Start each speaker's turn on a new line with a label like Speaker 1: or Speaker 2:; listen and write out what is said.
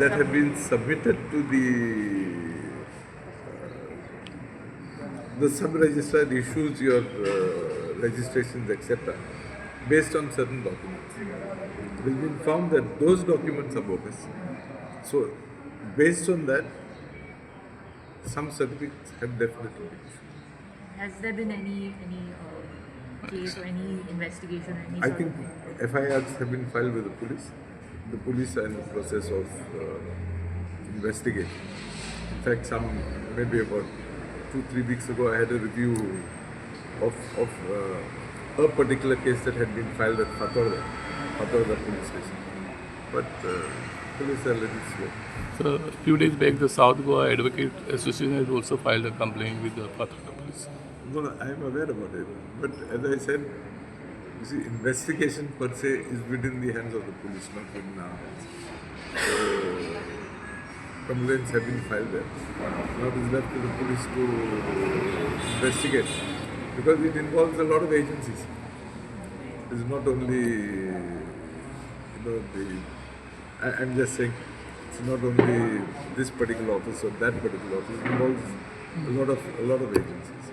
Speaker 1: that have been submitted to the sub-registrar issues your registrations, etc., based on certain documents. It has been found that those documents are bogus. So, based on that, some certificates have definitely been issued.
Speaker 2: Has there been any case or any investigation or any
Speaker 1: I
Speaker 2: sort
Speaker 1: think
Speaker 2: of
Speaker 1: FIRs have been filed with the police. The police are in the process of investigating. In fact, maybe about 2-3 weeks ago, I had a review of a particular case that had been filed at Fatorda police station. But police are a little slow.
Speaker 3: So, a few days back, the South Goa Advocate Association has also filed a complaint with the Pathaka police.
Speaker 1: No, I am aware about it. But as I said, you see, investigation per se is within the hands of the police, not within our hands. So, complaints have been filed there. Now it is left to the police to investigate, because it involves a lot of agencies. It is not only, I'm just saying, it's not only this particular office or that particular office. It involves a lot of agencies.